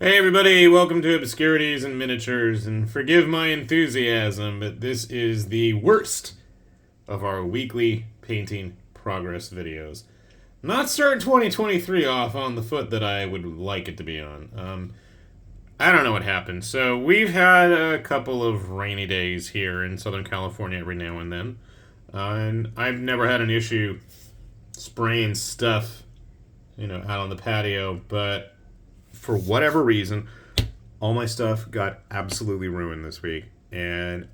Hey everybody, welcome to Obscurities and Miniatures, and forgive my enthusiasm, but this is the worst of our weekly painting progress videos. Not starting 2023 off on the foot that I would like it to be on. I don't know what happened. So we've had a couple of rainy days here in Southern California every now and then. And I've never had an issue spraying stuff, out on the patio, but for whatever reason, all my stuff got absolutely ruined this week, and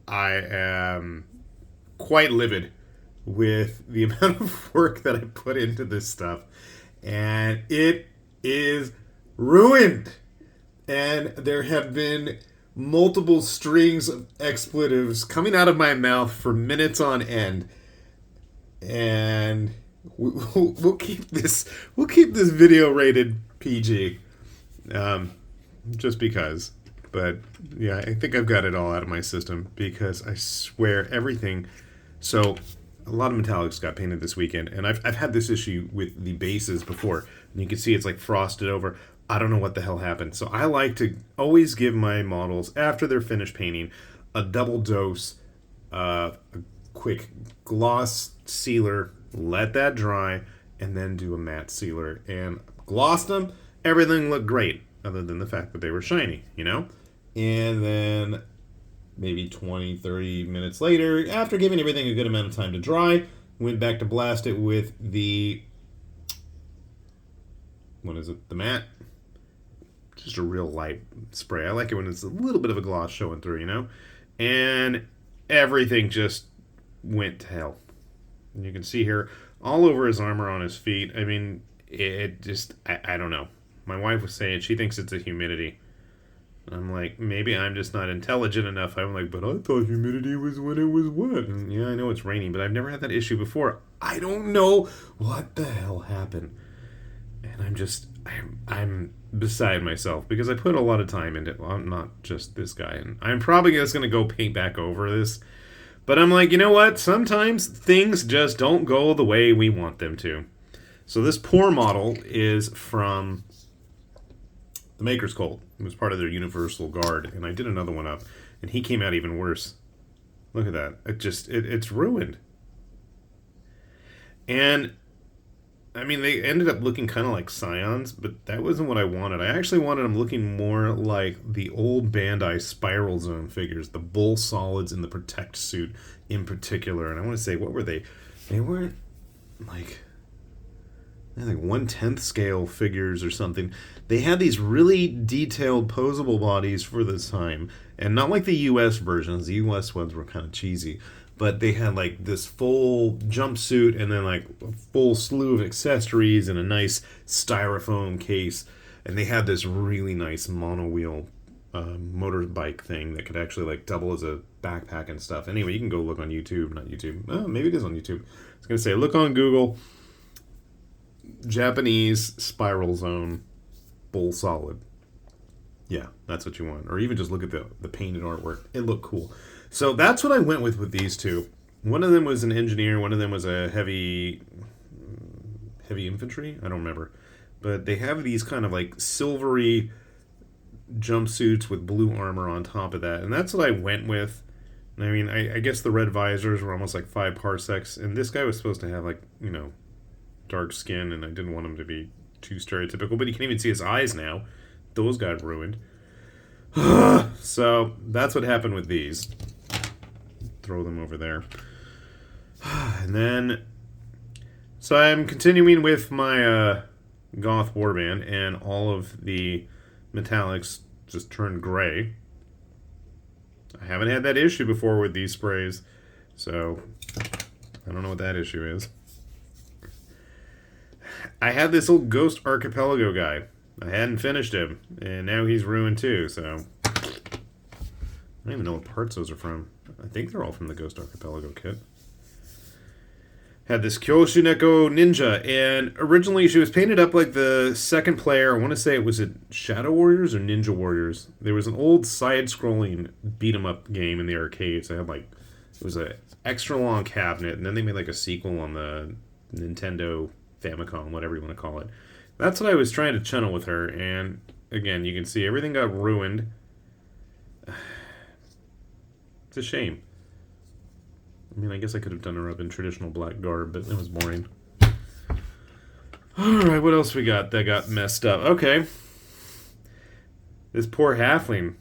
I am quite livid with the amount of work that I put into this stuff, and it is ruined. And there have been multiple strings of expletives coming out of my mouth for minutes on end, and we'll keep this video rated PG, just because. But yeah, I think I've got it all out of my system because I swear everything. So a lot of metallics got painted this weekend, and I've had this issue with the bases before, and you can see it's like frosted over. I don't know what the hell happened. So I like to always give my models, after they're finished painting, a double dose, a quick gloss sealer, let that dry, and then do a matte sealer. And glossed them, everything looked great, other than the fact that they were shiny, And then maybe 20, 30 minutes later, after giving everything a good amount of time to dry, went back to blast it with the, the matte. Just a real light spray. I like it when it's a little bit of a gloss showing through, And everything just went to hell. And you can see here, all over his armor, on his feet. I mean, it just, I don't know. My wife was saying she thinks it's a humidity. I'm like, maybe I'm just not intelligent enough. I'm like, but I thought humidity was when it was wet. And yeah, I know it's raining, but I've never had that issue before. I don't know what the hell happened. And I'm beside myself because I put a lot of time into it. Well, I'm not just this guy. And I'm probably just going to go paint back over this. But I'm like, you know what? Sometimes things just don't go the way we want them to. So this poor model is from the Maker's Cult. It was part of their Universal Guard, and I did another one up, and he came out even worse. Look at that. It's ruined. And, I mean, they ended up looking kind of like Scions, but that wasn't what I wanted. I actually wanted them looking more like the old Bandai Spiral Zone figures, the Bull Solids and the Protect suit in particular. And I want to say, what were they? They weren't like 1/10 scale figures or something. They had these really detailed posable bodies for the time, and not like the US versions. The US ones were kind of cheesy, but they had like this full jumpsuit and then like a full slew of accessories and a nice styrofoam case, and they had this really nice monowheel motorbike thing that could actually like double as a backpack and stuff. Anyway, you can go look on YouTube. Not YouTube. Oh, maybe it is on YouTube. I was gonna say, look on Google. Japanese Spiral Zone Bull Solid. Yeah, that's what you want. Or even just look at the painted artwork. It looked cool. So that's what I went with these two. One of them was an engineer. One of them was a heavy infantry. I don't remember. But they have these kind of like silvery jumpsuits with blue armor on top of that. And that's what I went with. I mean, I guess the red visors were almost like 5 parsecs. And this guy was supposed to have like, dark skin, and I didn't want him to be too stereotypical, but you can even see his eyes now. Those got ruined. So that's what happened with these. Throw them over there. And then, so I'm continuing with my Goth Warband, and all of the metallics just turned gray. I haven't had that issue before with these sprays, so I don't know what that issue is. I had this old Ghost Archipelago guy. I hadn't finished him, and now he's ruined too, so I don't even know what parts those are from. I think they're all from the Ghost Archipelago kit. Had this Kyoshineko Ninja, and originally she was painted up like the second player. I want to say it was Shadow Warriors or Ninja Warriors. There was an old side-scrolling beat-em-up game in the arcades. It was an extra long cabinet, and then they made like a sequel on the Nintendo Famicom, whatever you want to call it. That's what I was trying to channel with her, and again, you can see everything got ruined. It's a shame. I mean, I guess I could have done her up in traditional black garb, but it was boring. Alright, what else we got that got messed up? Okay. This poor halfling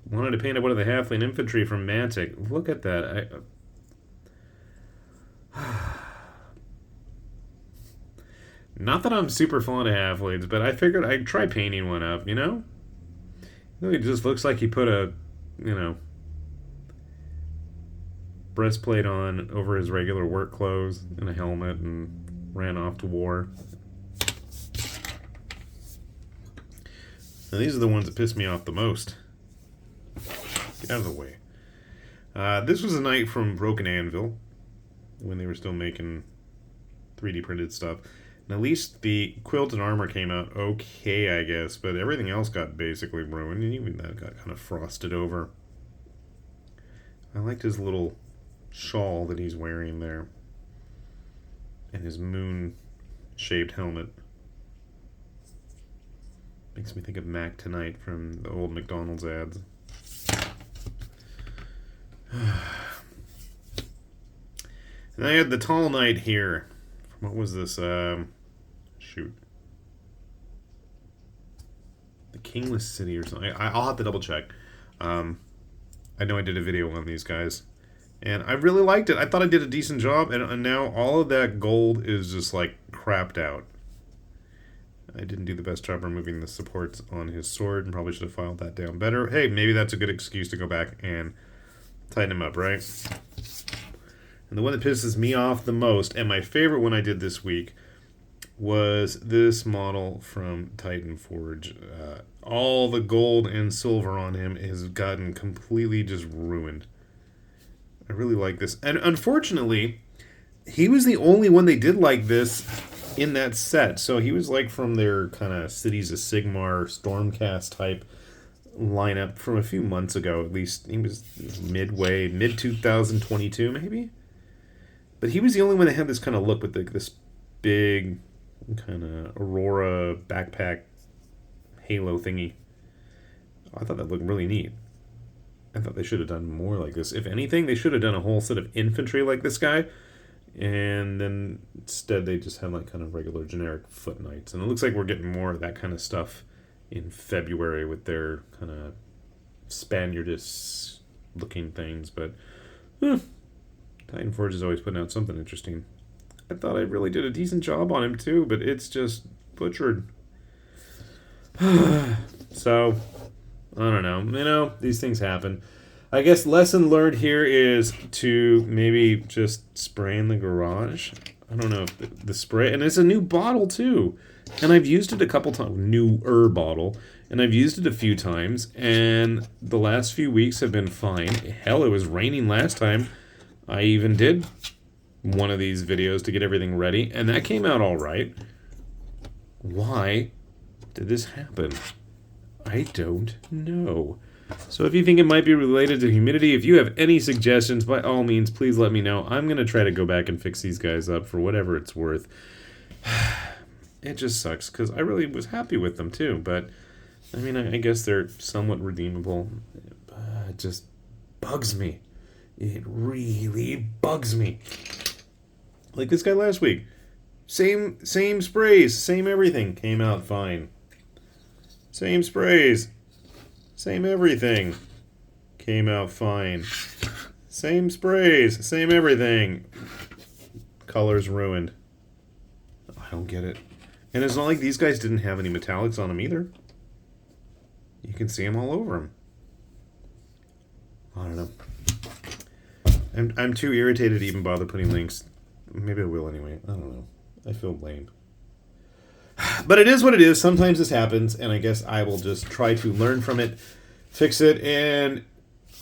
wanted to paint up one of the halfling infantry from Mantic. Look at that. Not that I'm super fond of halflings, but I figured I'd try painting one up, you know? It just looks like he put a, you know, breastplate on over his regular work clothes and a helmet and ran off to war. Now, these are the ones that piss me off the most. Get out of the way. This was a knight from Broken Anvil, when they were still making 3D printed stuff. And at least the quilt and armor came out okay, I guess, but everything else got basically ruined, and even that got kind of frosted over. I liked his little shawl that he's wearing there, and his moon-shaped helmet. Makes me think of Mac Tonight from the old McDonald's ads. And I had the Tall Knight here. What was this? Shoot. The Kingless City or something. I'll have to double check. I know I did a video on these guys. And I really liked it. I thought I did a decent job. And now all of that gold is just like crapped out. I didn't do the best job removing the supports on his sword and probably should have filed that down better. Hey, maybe that's a good excuse to go back and tighten him up, right? And the one that pisses me off the most, and my favorite one I did this week, was this model from Titan Forge. All the gold and silver on him has gotten completely just ruined. I really like this. And unfortunately, he was the only one they did like this in that set. So he was like from their kind of Cities of Sigmar Stormcast type lineup from a few months ago, at least. He was midway, mid-2022 maybe? But he was the only one that had this kind of look with this big kind of Aurora backpack halo thingy. I thought that looked really neat. I thought they should have done more like this. If anything, they should have done a whole set of infantry like this guy. And then instead they just had like kind of regular generic foot knights. And it looks like we're getting more of that kind of stuff in February with their kind of Spaniardish looking things. But Titan Forge is always putting out something interesting. I thought I really did a decent job on him too, but it's just butchered. So, I don't know. You know, these things happen. I guess lesson learned here is to maybe just spray in the garage. I don't know if the spray... And it's a new bottle, too. And I've used it a couple times. Newer bottle. And I've used it a few times. And the last few weeks have been fine. Hell, it was raining last time. I even did one of these videos to get everything ready. And that came out all right. Why did this happen? I don't know. So if you think it might be related to humidity, if you have any suggestions, by all means, please let me know. I'm going to try to go back and fix these guys up for whatever it's worth. It just sucks, because I really was happy with them, too. But, I mean, I guess they're somewhat redeemable. It just bugs me. It really bugs me. Like this guy last week. Same sprays, same everything. Came out fine. Same sprays. Same everything. Came out fine. Same sprays. Same everything. Colors ruined. I don't get it. And it's not like these guys didn't have any metallics on them either. You can see them all over them. I don't know. I'm too irritated to even bother putting links. Maybe I will anyway. I don't know. I feel lame. But it is what it is. Sometimes this happens, and I guess I will just try to learn from it, fix it, and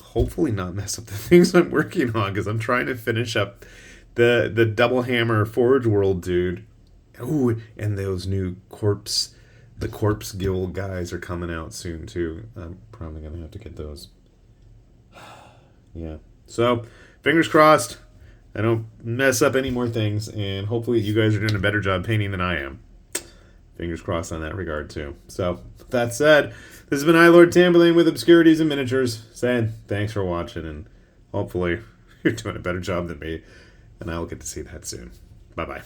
hopefully not mess up the things I'm working on, because I'm trying to finish up the Double Hammer Forge World dude. Ooh, and those new the Corpse Guild guys are coming out soon, too. I'm probably going to have to get those. Yeah. So, fingers crossed, I don't mess up any more things, and hopefully you guys are doing a better job painting than I am. fingers crossed on that regard too. So, with that said, this has been I, Lord Tamberlane with Obscurities and Miniatures, saying thanks for watching, and hopefully you're doing a better job than me, and I will get to see that soon. Bye-bye.